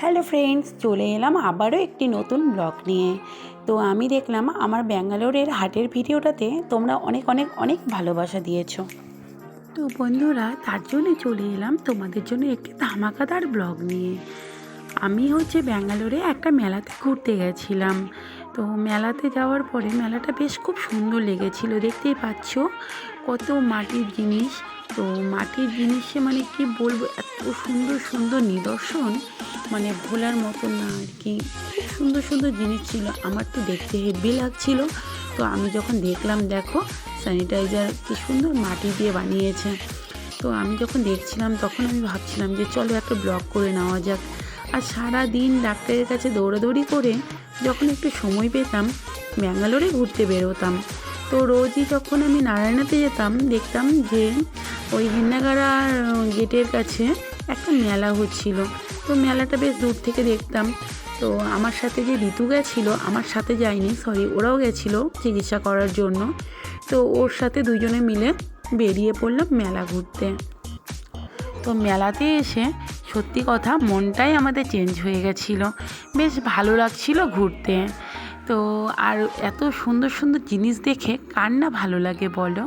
Hello friends, চলে এলাম আবারও একটি নতুন ব্লগ নিয়ে। তো আমি দেখলাম আমার ব্যাঙ্গালোরের হাটের ভিডিওটাতে তোমরা অনেক অনেক অনেক ভালোবাসা দিয়েছো। তো বন্ধুরা, তার জন্যে চলে এলাম তোমাদের জন্য একটি ধামাকাদার ব্লগ নিয়ে। আমি ব্যাঙ্গালোরে একটা মেলাতে ঘুরতে গেছিলাম। তো মেলাতে যাওয়ার পরে মেলাটা বেশ খুব সুন্দর লেগেছিল। দেখতেই পাচ্ছ কত মাটির জিনিস। তো মাটির জিনিসে কি বলবো, এত সুন্দর সুন্দর নিদর্শন, ভোলার মতন না আর কি। খুব সুন্দর সুন্দর জিনিস ছিল, আমার তো দেখতে হেব্বি লাগছিল। তো আমি যখন দেখলাম, দেখো স্যানিটাইজার কি সুন্দর মাটি দিয়ে বানিয়েছে। তো আমি যখন দেখছিলাম তখন আমি ভাবছিলাম যে চলো একটা ব্লগ করে নেওয়া যাক। আর সারা দিন ডাক্তারের কাছে দৌড়াদৌড়ি করে যখন একটু সময় পেতাম ব্যাঙ্গালোরে ঘুরতে বেরোতাম। তো রোজই যখন আমি নারায়ণাতে যেতাম দেখতাম যে ওই হেন্নাগাড়া গেটের কাছে একটা মেলা হচ্ছিল। তো মেলাটা বেশ দূর থেকে দেখতাম। তো আমার সাথে যে ঋতু গেছিলো, আমার সাথে যায়নি, সরি, ওরাও গেছিলো চিকিৎসা করার জন্য। তো ওর সাথে দুজনে মিলে বেরিয়ে পড়লাম মেলা ঘুরতে। তো মেলাতে এসে সত্যি কথা মনটাই আমাদের চেঞ্জ হয়ে গেছিলো, বেশ ভালো লাগছিল ঘুরতে। তো আর এত সুন্দর সুন্দর জিনিস দেখে কার না ভালো লাগে বলো।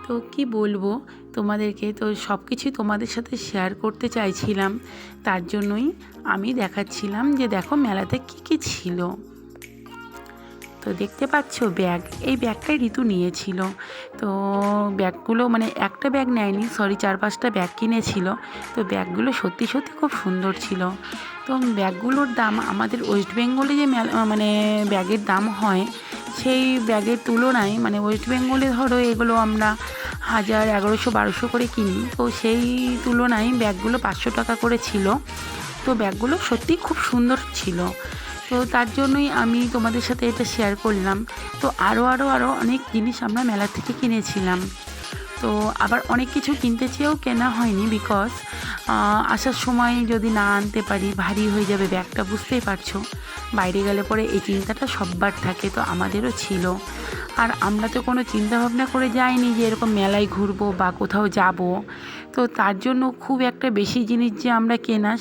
তো কি বলবো তোমাদেরকে, তো সব কিছুই তোমাদের সাথে শেয়ার করতে চাইছিলাম। তার জন্যই আমি দেখাচ্ছিলাম যে দেখো মেলাতে কি কি ছিল। তো দেখতে পাচ্ছ ব্যাগ, এই ব্যাগটাই ঋতু নিয়েছিল। তো ব্যাগগুলো একটা ব্যাগ নেয়নি, সরি, 4-5টা ব্যাগ কিনেছিল। তো ব্যাগগুলো সত্যি সত্যি খুব সুন্দর ছিল। তো ব্যাগগুলোর দাম আমাদের ওয়েস্ট বেঙ্গলে যে ব্যাগের দাম হয় সেই ব্যাগের তুলনায় ওয়েস্ট বেঙ্গলে ধরো এগুলো আমরা 1000, 1100, 1200 করে কিনি। তো সেই তুলনায় ব্যাগগুলো 500 টাকা করে ছিল। তো ব্যাগগুলো সত্যি খুব সুন্দর ছিল। তো তার জন্যই আমি তোমাদের সাথে এটা শেয়ার করলাম। তো আরও অনেক জিনিস আমরা মেলা থেকে কিনেছিলাম। তো আবার অনেক কিছু কিনতে চেয়েও কেনা হয়নি, বিকজ আসার সময় যদি না আনতে পারি ভারী হয়ে যাবে ব্যাগটা, বুঝতেই পারছো। বাইরে গেলে পরে এই চিন্তাটা সববার থাকে, তো আমাদেরও ছিল। আর আমরা তো কোনো চিন্তা ভাবনা করে যাইনি যে এরকম মেলায় ঘুরবো বা কোথাও যাব। তো তার জন্য খুব একটা বেশি জিনিস যে আমরা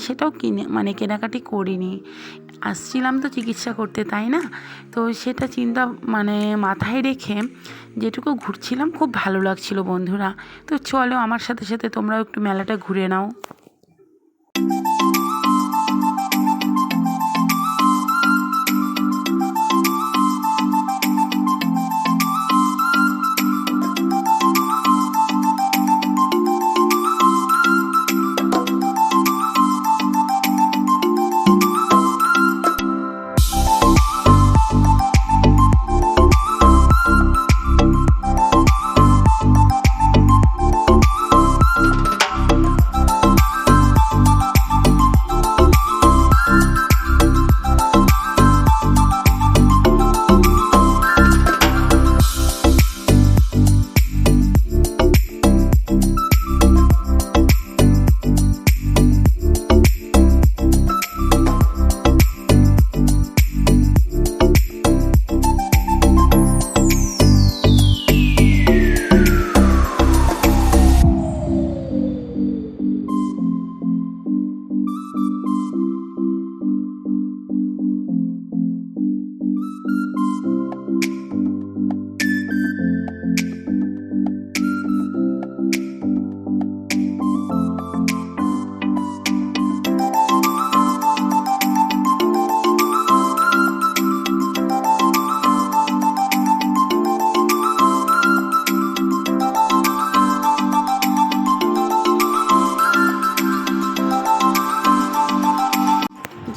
সেটাও কেনাকাটি করিনি। আসছিলাম তো চিকিৎসা করতে, তাই না? তো সেটা চিন্তা মাথায় রেখে যেটুকু ঘুরছিলাম, খুব ভালো লাগছিল বন্ধুরা। তো চলো আমার সাথে সাথে তোমরাও একটু মেলাটা ঘুরে নাও।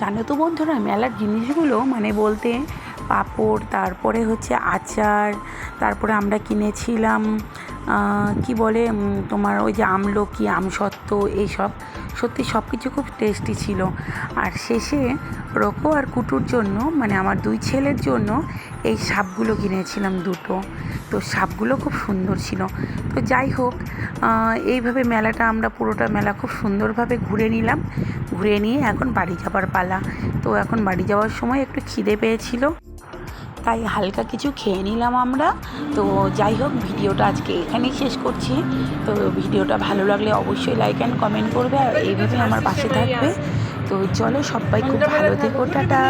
জানো তো বন্ধুরা, মেলার জিনিসগুলো বলতে পাঁপড়, তারপরে আচার, তারপরে আমরা কিনেছিলাম কি বলে তোমার ওই যে আমলকি, আমসত্ত্ব, এইসব সত্যি সব কিছু খুব টেস্টি ছিল। আর শেষে রোকো আর কুটুর জন্য আমার 2 ছেলের জন্য এই সাপগুলো কিনেছিলাম 2টো। তো সাপগুলো খুব সুন্দর ছিল। তো যাই হোক, এইভাবে মেলাটা আমরা পুরোটা মেলা খুব সুন্দরভাবে ঘুরে নিলাম। ঘুরে নিয়ে এখন বাড়ি যাবার পালা। তো এখন বাড়ি যাওয়ার সময় একটু খিদে পেয়েছিল, তাই হালকা কিছু খেয়ে নিলাম আমরা। তো যাই হোক, ভিডিওটা আজকে এখানেই শেষ করছি। তো ভিডিওটা ভালো লাগলে অবশ্যই লাইক অ্যান্ড কমেন্ট করবে, আর এইভাবে আমার পাশে থাকবে। তো তো চলো সবাই খুব ভালো থেকো, টাটা।